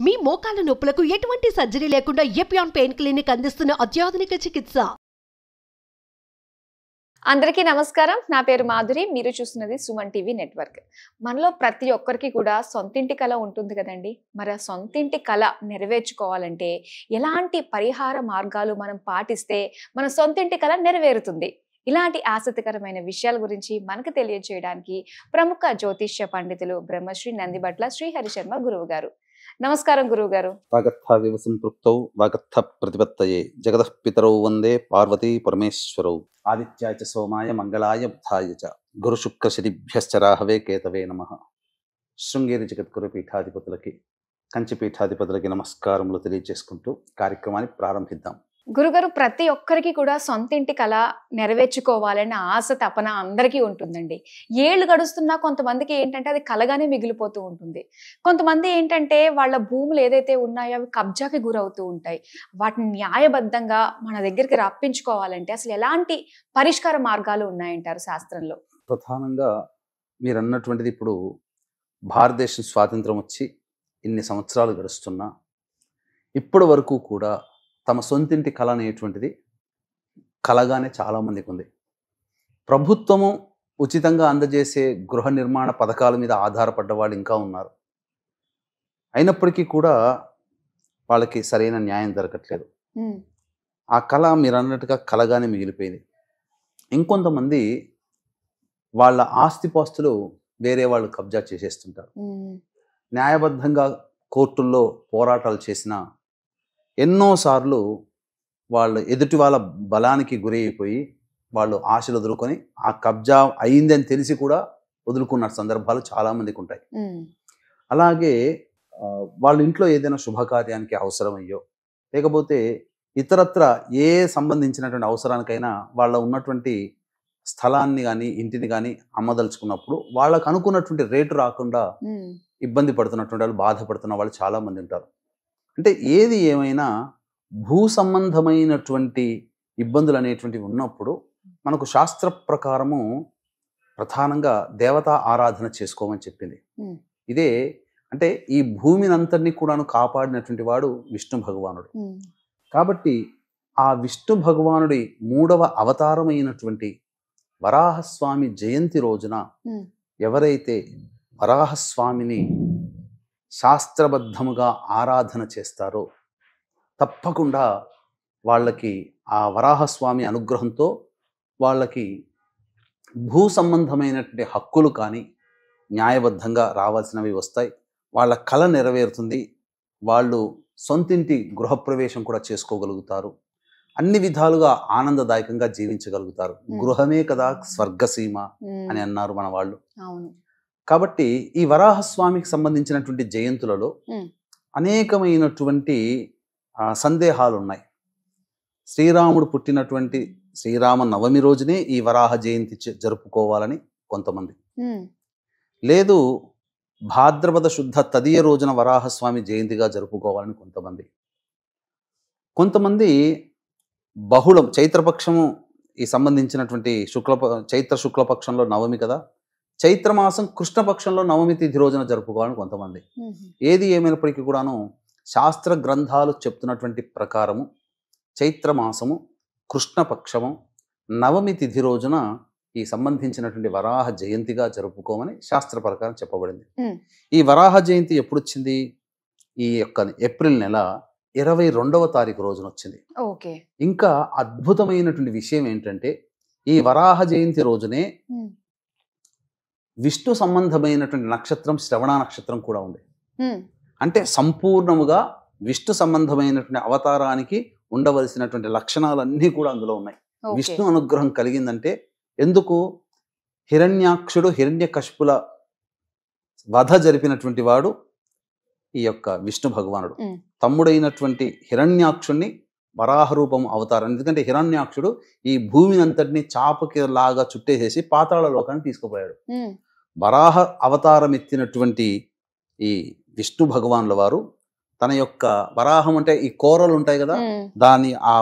మీ మోకాల నొప్పులకు ఎటువంటి సర్జరీ లేకుండా ఎపియాన్ పెయిన్ క్లినిక్ అందిస్తున్న అత్యాధునిక చికిత్స. అందరికీ నమస్కారం. నా పేరు మాధురి. మీరు చూస్తున్నది సుమన్ టీవీ నెట్వర్క్. మనలో ప్రతి ఒక్కరికి కూడా సొంతింటి కళ ఉంటుంది కదండి. మరి ఆ సొంతింటి కళ నెరవేర్చుకోవాలంటే ఎలాంటి పరిహార మార్గాలు మనం పాటిస్తే మన సొంతింటి కళ నెరవేరుతుంది? ఇలాంటి ఆసక్తికరమైన విషయాల గురించి మనకు తెలియజేయడానికి ప్రముఖ జ్యోతిష్య పండితులు బ్రహ్మశ్రీ నందిబట్ల శ్రీహరి శర్మ గురువు గారు. నమస్కారం గురువు గారు. వాగర్థావివ సంపృక్తౌ వాగర్థ ప్రతిపత్తయే జగతః పితరౌ వందే పార్వతీ పరమేశ్వరౌ ఆదిత్యాయ చ సోమాయ మంగళాయ బుధాయ చ గురు శుక్ర శనిభ్యశ్చ రాహవే కేతవే నమః. శృంగేరి జగద్గురు పీఠాధిపతులకి కంచి పీఠాధిపతులకి నమస్కారములు తెలియజేసుకుంటూ కార్యక్రమాన్ని ప్రారంభిద్దాం. గురుగారు, ప్రతి ఒక్కరికి కూడా సొంతింటి కళ నెరవేర్చుకోవాలన్న ఆశ తపన అందరికీ ఉంటుందండి. ఏళ్ళు గడుస్తున్నా కొంతమందికి ఏంటంటే అది కలగానే మిగిలిపోతూ ఉంటుంది. కొంతమంది ఏంటంటే వాళ్ళ భూములు ఏదైతే ఉన్నాయో అవి కబ్జాకి గురవుతూ ఉంటాయి. వాటిని న్యాయబద్ధంగా మన దగ్గరికి రప్పించుకోవాలంటే అసలు ఎలాంటి పరిష్కార మార్గాలు ఉన్నాయంటారు శాస్త్రంలో? ప్రధానంగా మీరు అన్నటువంటిది, ఇప్పుడు భారతదేశం స్వాతంత్రం వచ్చి ఇన్ని సంవత్సరాలు గడుస్తున్నా ఇప్పటి వరకు కూడా తమ సొంతింటి కళ అనేటువంటిది కలగానే చాలామందికి ఉంది. ప్రభుత్వము ఉచితంగా అందజేసే గృహ నిర్మాణ పథకాల మీద ఆధారపడ్డ వాళ్ళు ఇంకా ఉన్నారు. అయినప్పటికీ కూడా వాళ్ళకి సరైన న్యాయం దొరకట్లేదు. ఆ కళ మీరు అన్నట్టుగా కలగానే మిగిలిపోయింది. ఇంకొంతమంది వాళ్ళ ఆస్తిపాస్తులు వేరే వాళ్ళు కబ్జా చేసేస్తుంటారు. న్యాయబద్ధంగా కోర్టుల్లో పోరాటాలు చేసినా ఎన్నోసార్లు వాళ్ళు ఎదుటి వాళ్ళ బలానికి గురి అయిపోయి వాళ్ళు ఆశలు వదులుకొని ఆ కబ్జా అయిందని తెలిసి కూడా వదులుకున్న సందర్భాలు చాలామందికి ఉంటాయి. అలాగే వాళ్ళ ఇంట్లో ఏదైనా శుభకార్యానికి అవసరమయ్యో లేకపోతే ఇతరత్ర ఏ సంబంధించినటువంటి అవసరానికైనా వాళ్ళ ఉన్నటువంటి స్థలాన్ని కానీ ఇంటిని కానీ అమ్మదలుచుకున్నప్పుడు వాళ్ళకు అనుకున్నటువంటి రేటు రాకుండా ఇబ్బంది పడుతున్నటువంటి వాళ్ళు, బాధపడుతున్న వాళ్ళు చాలామంది ఉంటారు. అంటే ఏది ఏమైనా భూ సంబంధమైనటువంటి ఇబ్బందులు అనేటువంటివి ఉన్నప్పుడు మనకు శాస్త్ర ప్రకారము ప్రధానంగా దేవతా ఆరాధన చేసుకోమని చెప్పింది. ఇదే అంటే ఈ భూమిని అంతటినీ కూడాను కాపాడినటువంటి వాడు విష్ణు భగవానుడు. కాబట్టి ఆ విష్ణు భగవానుడి 3వ అవతారమైనటువంటి వరాహస్వామి జయంతి రోజున ఎవరైతే వరాహస్వామిని శాస్త్రబద్ధముగా ఆరాధన చేస్తారో తప్పకుండా వాళ్ళకి ఆ వరాహస్వామి అనుగ్రహంతో వాళ్ళకి భూ సంబంధమైనటువంటి హక్కులు కానీ న్యాయబద్ధంగా రావాల్సినవి వస్తాయి. వాళ్ళ కళ నెరవేరుతుంది. వాళ్ళు సొంతింటి గృహప్రవేశం కూడా చేసుకోగలుగుతారు. అన్ని విధాలుగా ఆనందదాయకంగా జీవించగలుగుతారు. గృహమే కదా స్వర్గసీమ అని అన్నారు మన వాళ్ళు. కాబట్టి ఈ వరాహస్వామికి సంబంధించినటువంటి జయంతులలో అనేకమైనటువంటి సందేహాలు ఉన్నాయి. శ్రీరాముడు పుట్టినటువంటి శ్రీరామ నవమి రోజునే ఈ వరాహ జయంతి జరుపుకోవాలని కొంతమంది, లేదు భాద్రపద శుద్ధ తదియ రోజున వరాహస్వామి జయంతిగా జరుపుకోవాలని కొంతమంది బహుళం చైత్రపక్షము ఈ సంబంధించినటువంటి చైత్ర శుక్లపక్షంలో నవమి కదా, చైత్రమాసం కృష్ణపక్షంలో నవమి తిథి రోజున జరుపుకోవాలని కొంతమంది. ఏది ఏమైనప్పటికీ కూడాను శాస్త్ర గ్రంథాలు చెప్తున్నటువంటి ప్రకారము చైత్రమాసము కృష్ణపక్షము నవమి తిథి రోజున ఈ సంబంధించినటువంటి వరాహ జయంతిగా జరుపుకోమని శాస్త్ర ప్రకారం చెప్పబడింది. ఈ వరాహ జయంతి ఎప్పుడు వచ్చింది? ఈ యొక్క ఏప్రిల్ నెల 22వ తారీఖు రోజున వచ్చింది. ఇంకా అద్భుతమైనటువంటి విషయం ఏంటంటే ఈ వరాహ జయంతి రోజునే విష్ణు సంబంధమైనటువంటి నక్షత్రం శ్రవణ నక్షత్రం కూడా ఉంది. అంటే సంపూర్ణముగా విష్ణు సంబంధమైనటువంటి అవతారానికి ఉండవలసినటువంటి లక్షణాలన్నీ కూడా అందులో ఉన్నాయి. విష్ణు అనుగ్రహం కలిగిందంటే ఎందుకు? హిరణ్యాక్షుడు హిరణ్యకశిపుల వధ జరిపినటువంటి వాడు ఈ యొక్క విష్ణు భగవానుడు. తమ్ముడైనటువంటి హిరణ్యాక్షుణ్ణి వరాహ రూపం అవతారం. ఎందుకంటే హిరణ్యాక్షుడు ఈ భూమిని అంతటిని చాపకి లాగా చుట్టేసేసి పాతాళ లోకాన్ని తీసుకుపోయాడు. వరాహ అవతారం ఎత్తినటువంటి ఈ విష్ణు భగవానుల వారు తన యొక్క వరాహం అంటే ఈ కోరలు ఉంటాయి కదా, దాన్ని ఆ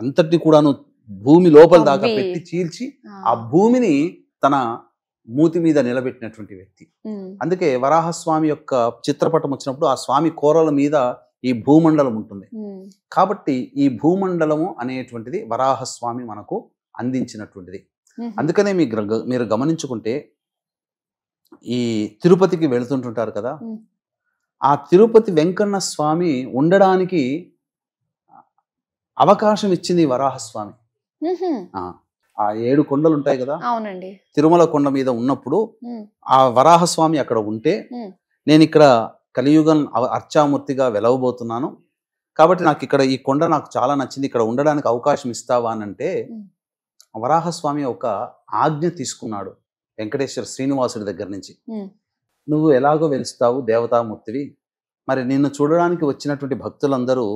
అంతటిని కూడాను భూమి లోపల దాకా పెట్టి చీల్చి ఆ భూమిని తన మూతి మీద నిలబెట్టినటువంటి వ్యక్తి. అందుకే వరాహస్వామి యొక్క చిత్రపటం వచ్చినప్పుడు ఆ స్వామి కోరల మీద ఈ భూమండలం ఉంటుంది. కాబట్టి ఈ భూమండలము అనేటువంటిది వరాహస్వామి మనకు అందించినటువంటిది. అందుకనే మీరు గమనించుకుంటే ఈ తిరుపతికి వెళుతుంటుంటారు కదా, ఆ తిరుపతి వెంకన్న స్వామి ఉండడానికి అవకాశం ఇచ్చింది వరాహస్వామి. ఆ 7 కొండలు ఉంటాయి కదా, అవునండి, తిరుమల కొండ మీద ఉన్నప్పుడు ఆ వరాహస్వామి అక్కడ ఉంటే, నేను ఇక్కడ కలియుగం అర్చామూర్తిగా వెలవబోతున్నాను కాబట్టి నాకు ఇక్కడ ఈ కొండ నాకు చాలా నచ్చింది, ఇక్కడ ఉండడానికి అవకాశం ఇస్తావా అని అంటే వరాహస్వామి ఒక ఆజ్ఞ తీసుకున్నాడు వెంకటేశ్వర శ్రీనివాసుడి దగ్గర నుంచి. నువ్వు ఎలాగో వెలుస్తావు, దేవతామూర్తివి, మరి నిన్ను చూడడానికి వచ్చినటువంటి భక్తులందరూ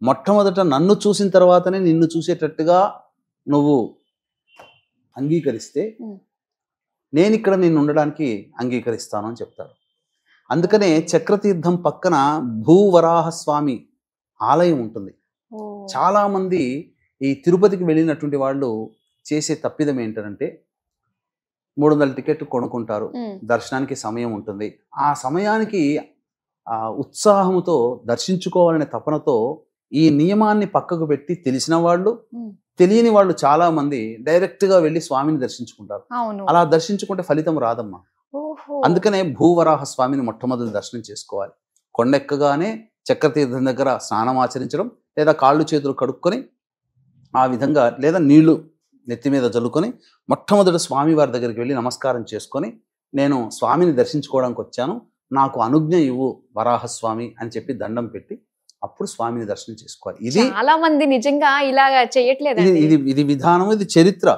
మొట్టమొదట నన్ను చూసిన తర్వాతనే నిన్ను చూసేటట్టుగా నువ్వు అంగీకరిస్తే నేను ఇక్కడ నిన్ను ఉండడానికి అంగీకరిస్తాను అని చెప్తారు. అందుకనే చక్రతీర్థం పక్కన భూవరాహస్వామి ఆలయం ఉంటుంది. చాలా మంది ఈ తిరుపతికి వెళ్ళినటువంటి వాళ్ళు చేసే తప్పిదం ఏంటంటే 300 టికెట్ కొనుక్కుంటారు, దర్శనానికి సమయం ఉంటుంది, ఆ సమయానికి ఉత్సాహంతో దర్శించుకోవాలనే తపనతో ఈ నియమాన్ని పక్కకు పెట్టి తెలిసిన వాళ్ళు తెలియని వాళ్ళు చాలా మంది డైరెక్ట్ గా వెళ్ళి స్వామిని దర్శించుకుంటారు. అలా దర్శించుకుంటే ఫలితం రాదమ్మా. అందుకనే భూవరాహ స్వామిని మొట్టమొదటి దర్శనం చేసుకోవాలి. కొండెక్కగానే చక్రతీర్థం దగ్గర స్నానం ఆచరించడం, లేదా కాళ్ళు చేతులు కడుక్కొని ఆ విధంగా, లేదా నీళ్లు నెత్తి మీద జల్లుకొని మొట్టమొదటి స్వామి వారి దగ్గరికి వెళ్ళి నమస్కారం చేసుకొని, నేను స్వామిని దర్శించుకోవడానికి వచ్చాను, నాకు అనుజ్ఞ ఇవ్వు వరాహస్వామి అని చెప్పి దండం పెట్టి అప్పుడు స్వామిని దర్శనం చేసుకోవాలి. ఇది చాలా మంది నిజంగా ఇలా చేయట్లేదు. ఇది విధానం, ఇది చరిత్ర,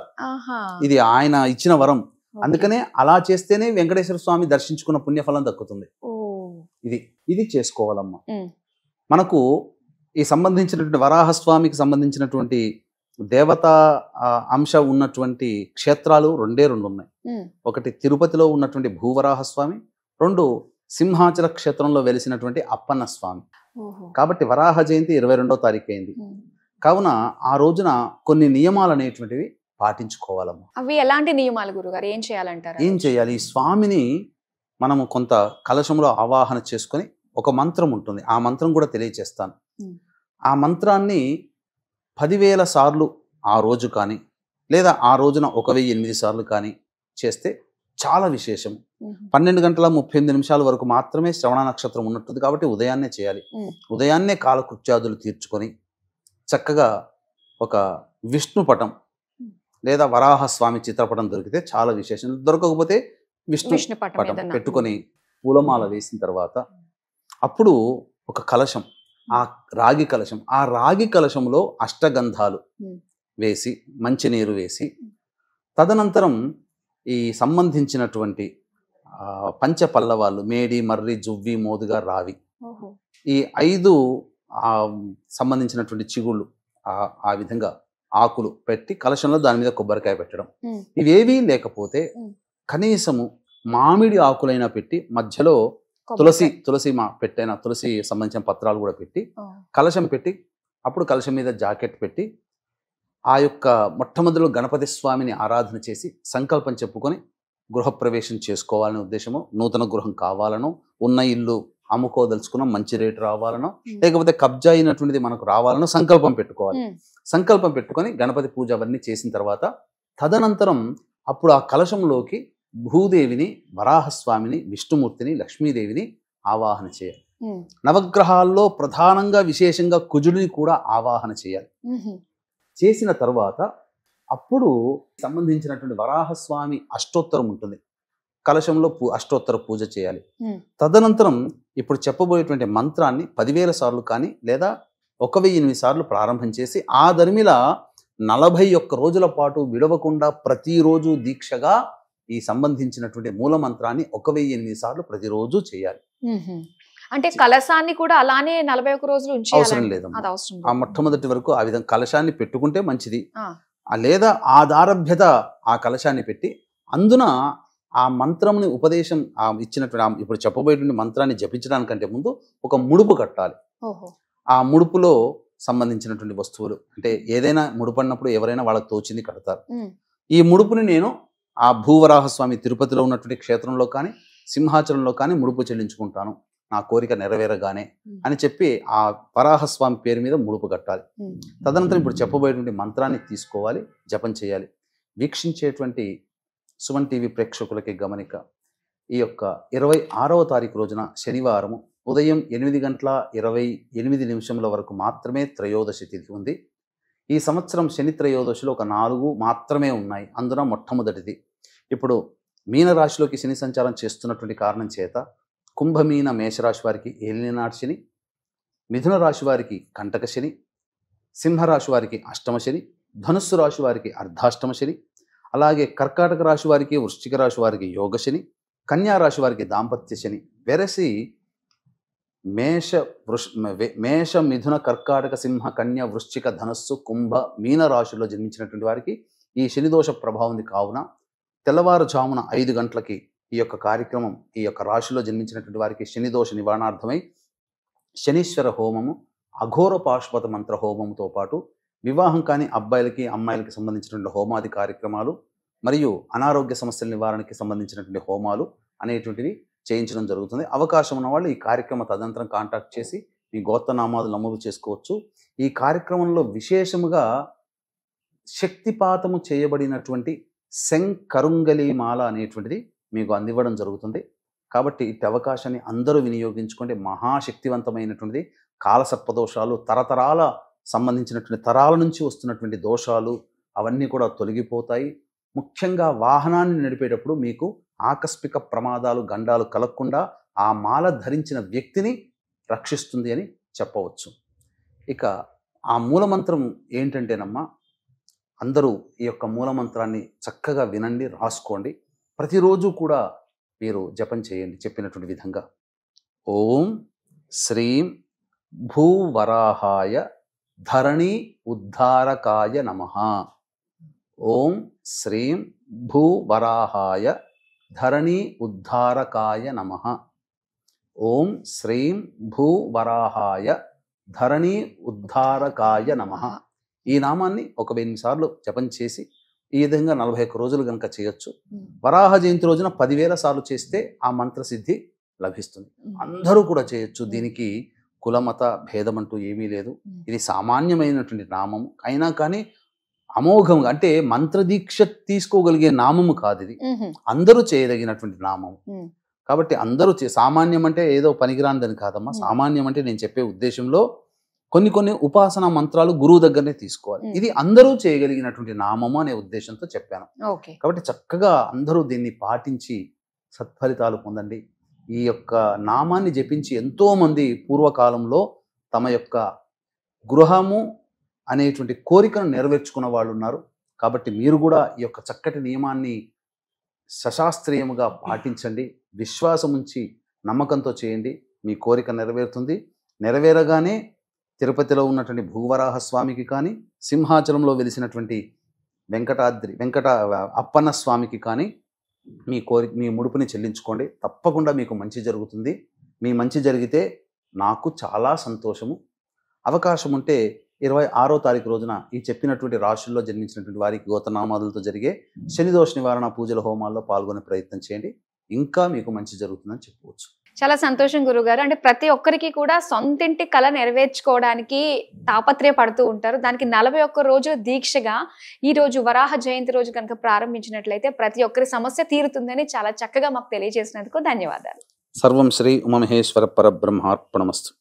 ఇది ఆయన ఇచ్చిన వరం. అందుకనే అలా చేస్తేనే వెంకటేశ్వర స్వామి దర్శించుకున్న పుణ్యఫలం దక్కుతుంది. ఇది చేసుకోవాలమ్మా. మనకు ఈ సంబంధించినటువంటి వరాహస్వామికి సంబంధించినటువంటి దేవతా అంశ ఉన్నటువంటి క్షేత్రాలు 2 ఉన్నాయి. ఒకటి తిరుపతిలో ఉన్నటువంటి భూవరాహస్వామి, 2 సింహాచల క్షేత్రంలో వెలిసినటువంటి అప్పన్న స్వామి. కాబట్టి వరాహ జయంతి 22వ తారీఖు అయింది కావున ఆ రోజున కొన్ని నియమాలు అనేటువంటివి పాటించుకోవాలమ్మా. అవి ఎలాంటి నియమాలు గురుగారు? ఏం చేయాలంటారు? ఏం చేయాలి? ఈ స్వామిని మనము కొంత కలశంలో ఆవాహన చేసుకొని ఒక మంత్రం ఉంటుంది, ఆ మంత్రం కూడా తెలియచేస్తాను. ఆ మంత్రాన్ని 10,000 సార్లు ఆ రోజు కానీ, లేదా ఆ రోజున 1008 సార్లు కానీ చేస్తే చాలా విశేషం. 12:38 వరకు మాత్రమే శ్రవణ నక్షత్రం ఉన్నట్టుంది కాబట్టి ఉదయాన్నే చేయాలి. ఉదయాన్నే కాలకృత్యాదులు తీర్చుకొని చక్కగా ఒక విష్ణు పటం లేదా వరాహస్వామి చిత్రపటం దొరికితే చాలా విశేషం. దొరకకపోతే విష్ణు పటం పెట్టుకొని పూలమాల వేసిన తర్వాత అప్పుడు ఒక కలశం, ఆ రాగి కలశం, ఆ రాగి కలశంలో అష్టగంధాలు వేసి మంచినీరు వేసి, తదనంతరం ఈ సంబంధించినటువంటి పంచపల్లవాళ్ళు మేడి, మర్రి, జువ్వి, మోదుగా, రావి, ఈ 5 సంబంధించినటువంటి చిగుళ్ళు ఆ విధంగా ఆకులు పెట్టి కలశంలో దాని మీద కొబ్బరికాయ పెట్టడం. ఇవేవీ లేకపోతే కనీసము మామిడి ఆకులైనా పెట్టి మధ్యలో తులసి పెట్టైన తులసి సంబంధించిన పత్రాలు కూడా పెట్టి కలశం పెట్టి, అప్పుడు కలశం మీద జాకెట్ పెట్టి ఆ యొక్క మొట్టమొదటిలో గణపతి స్వామిని ఆరాధన చేసి సంకల్పం చెప్పుకొని గృహప్రవేశం చేసుకోవాలనే ఉద్దేశము, నూతన గృహం కావాలనో, ఉన్న ఇల్లు అమ్ముకోదలుచుకున్న మంచి రేటు రావాలనో, లేకపోతే కబ్జా అయినటువంటిది మనకు రావాలనో సంకల్పం పెట్టుకోవాలి. సంకల్పం పెట్టుకొని గణపతి పూజ అవన్నీ చేసిన తర్వాత తదనంతరం అప్పుడు ఆ కలశంలోకి భూదేవిని, వరాహస్వామిని, విష్ణుమూర్తిని, లక్ష్మీదేవిని ఆవాహన చేయాలి. నవగ్రహాల్లో ప్రధానంగా విశేషంగా కుజుడిని కూడా ఆవాహన చేయాలి. చేసిన తర్వాత అప్పుడు సంబంధించినటువంటి వరాహస్వామి అష్టోత్తరం ఉంటుంది, కలశంలో అష్టోత్తర పూజ చేయాలి. తదనంతరం ఇప్పుడు చెప్పబోయేటువంటి మంత్రాన్ని 10,000 సార్లు కానీ లేదా 1008 సార్లు ప్రారంభం చేసి ఆ దరిమిల 41 రోజుల పాటు విడవకుండా ప్రతిరోజు దీక్షగా ఈ సంబంధించినటువంటి మూల మంత్రాన్ని 1008 సార్లు ప్రతిరోజు చేయాలి. అంటే కలశాన్ని కూడా అలానే 41 రోజులు అవసరం లేదు. ఆ మొట్టమొదటి వరకు ఆ విధంగా కలశాన్ని పెట్టుకుంటే మంచిది. లేదా ఆధారభ్యత ఆ కలశాన్ని పెట్టి అందున ఆ మంత్రంని ఉపదేశం ఇచ్చినటువంటి ఇప్పుడు చెప్పబోయేటువంటి మంత్రాన్ని జపించడానికంటే ముందు ఒక ముడుపు కట్టాలి. ఆ ముడుపులో సంబంధించినటువంటి వస్తువులు, అంటే ఏదైనా ముడుపడినప్పుడు ఎవరైనా వాళ్ళకి తోచింది కడతారు. ఈ ముడుపుని నేను ఆ భూవరాహస్వామి తిరుపతిలో ఉన్నటువంటి క్షేత్రంలో కానీ సింహాచలంలో కానీ ముడుపు చెల్లించుకుంటాను నా కోరిక నెరవేరగానే అని చెప్పి ఆ వరాహస్వామి పేరు మీద ముడుపు కట్టాలి. తదనంతరం ఇప్పుడు చెప్పబోయేటువంటి మంత్రాన్ని తీసుకోవాలి, జపం చేయాలి. వీక్షించేటువంటి సుమన్ టీవీ ప్రేక్షకులకి గమనిక, ఈ యొక్క 26వ తారీఖు రోజున శనివారము ఉదయం 8:28 వరకు మాత్రమే త్రయోదశి తిథి ఉంది. ఈ సంవత్సరం శని త్రయోదశిలో ఒక 4 మాత్రమే ఉన్నాయి. అందున మొట్టమొదటిది ఇప్పుడు మీనరాశిలోకి శని సంచారం చేస్తున్నటువంటి కారణం చేత కుంభమీన మేషరాశి వారికి ఏలినాటి శని, మిథున రాశి వారికి కంటక శని, సింహరాశి వారికి అష్టమ శని, ధనుస్సు రాశి వారికి అర్ధాష్టమ శని, అలాగే కర్కాటక రాశి వారికి వృశ్చిక రాశి వారికి యోగ శని, కన్యా రాశి వారికి దాంపత్య శని. వెరసి మేష మిథున కర్కాటక సింహ కన్య వృశ్చిక ధనస్సు కుంభ మీన రాశుల్లో జన్మించినటువంటి వారికి ఈ శనిదోష ప్రభావం ఉంది. కావున తెల్లవారుజామున 5 గంటలకి ఈ యొక్క కార్యక్రమం ఈ యొక్క రాశిలో జన్మించినటువంటి వారికి శనిదోష నివారణార్థమై శనీశ్వర హోమము, అఘోర పాశుపత మంత్ర హోమంతో పాటు వివాహం కాని అబ్బాయిలకి అమ్మాయిలకి సంబంధించినటువంటి హోమాది కార్యక్రమాలు మరియు అనారోగ్య సమస్యల నివారణకి సంబంధించినటువంటి హోమాలు అనేటువంటివి చేయించడం జరుగుతుంది. అవకాశం ఉన్న వాళ్ళు ఈ కార్యక్రమ తదనంతరం కాంటాక్ట్ చేసి మీ గోత్రనామాలు నమోదు చేసుకోవచ్చు. ఈ కార్యక్రమంలో విశేషముగా శక్తిపాతము చేయబడినటువంటి శంకరుంగలి మాల అనేటువంటిది మీకు అందివ్వడం జరుగుతుంది. కాబట్టి ఇట్టి అవకాశాన్ని అందరూ వినియోగించుకోండి. మహాశక్తివంతమైనటువంటిది. కాలసర్పదోషాలు, తరతరాల సంబంధించినటువంటి తరాల నుంచి వస్తున్నటువంటి దోషాలు అవన్నీ కూడా తొలగిపోతాయి. ముఖ్యంగా వాహనాన్ని నడిపేటప్పుడు మీకు ఆకస్మిక ప్రమాదాలు, గండాలు కలగకుండా ఆ మాల ధరించిన వ్యక్తిని రక్షిస్తుంది అని చెప్పవచ్చు. ఇక ఆ మూలమంత్రం ఏంటంటేనమ్మా, అందరూ ఈ యొక్క మూలమంత్రాన్ని చక్కగా వినండి, రాసుకోండి. ప్రతిరోజు కూడా మీరు జపం చేయండి చెప్పినటువంటి విధంగా. ఓం శ్రీం భూవరాహాయ ధరణి ఉద్ధారకాయ నమః. ఓం శ్రీం భూవరాహాయ ధరణి ఉద్ధారకాయ నమః. ఓం శ్రీం భూవరాహాయ ధరణి ఉద్ధారకాయ నమః. ఈ నామాన్ని ఒక 1000 సార్లు జపం చేసి ఈ విధంగా 41 రోజులు కనుక చేయొచ్చు. వరాహ జయంతి రోజున 10,000 సార్లు చేస్తే ఆ మంత్రసిద్ధి లభిస్తుంది. అందరూ కూడా చేయొచ్చు. దీనికి కులమత భేదం అంటూ ఏమీ లేదు. ఇది సామాన్యమైనటువంటి నామము అయినా కానీ అమోఘంగా, అంటే మంత్రదీక్ష తీసుకోగలిగే నామము కాదు ఇది. అందరూ చేయదగినటువంటి నామము. కాబట్టి అందరూ సామాన్యం అంటే ఏదో పనికిరాందని కాదమ్మా. సామాన్యం అంటే నేను చెప్పే ఉద్దేశంలో కొన్ని ఉపాసనా మంత్రాలు గురువు దగ్గరనే తీసుకోవాలి. ఇది అందరూ చేయగలిగినటువంటి నామము అనే ఉద్దేశంతో చెప్పాను. కాబట్టి చక్కగా అందరూ దీన్ని పాటించి సత్ఫలితాలు పొందండి. ఈ యొక్క నామాన్ని జపించి ఎంతో మంది పూర్వకాలంలో తమ యొక్క గృహము అనేటువంటి కోరికను నెరవేర్చుకున్న వాళ్ళు ఉన్నారు. కాబట్టి మీరు కూడా ఈ యొక్క చక్కటి నియమాన్ని సశాస్త్రీయముగా పాటించండి. విశ్వాసం ఉంచి నమ్మకంతో చేయండి. మీ కోరిక నెరవేరుతుంది. నెరవేరగానే తిరుపతిలో ఉన్నటువంటి భూవరాహ స్వామికి కానీ, సింహాచలంలో వెలిసినటువంటి వెంకట అప్పన్న స్వామికి కానీ మీ ముడుపుని చెల్లించుకోండి. తప్పకుండా మీకు మంచి జరుగుతుంది. మీ మంచి జరిగితే నాకు చాలా సంతోషము. అవకాశం ఉంటే 26వ తారీఖు రోజున ఈ చెప్పినటువంటి రాశుల్లో జన్మించినటువంటి వారికి గోత్రనామాదులతో జరిగే శనిదోష నివారణ పూజల హోమాల్లో పాల్గొనే ప్రయత్నం చేయండి. ఇంకా మీకు మంచి జరుగుతుందని చెప్పవచ్చు. చాలా సంతోషం గురుగారు. అంటే ప్రతి ఒక్కరికి కూడా సొంతింటి కళ నెరవేర్చుకోవడానికి తాపత్రయపడుతూ ఉంటారు. దానికి 41 రోజుల దీక్షగా ఈ రోజు వరాహ జయంతి రోజు కనుక ప్రారంభించినట్లయితే ప్రతి ఒక్కరి సమస్య తీరుతుందని చాలా చక్కగా మాకు తెలియజేసినందుకు ధన్యవాదాలు. సర్వం శ్రీ ఉమామహేశ్వర పరబ్రహ్మార్పణమస్తు.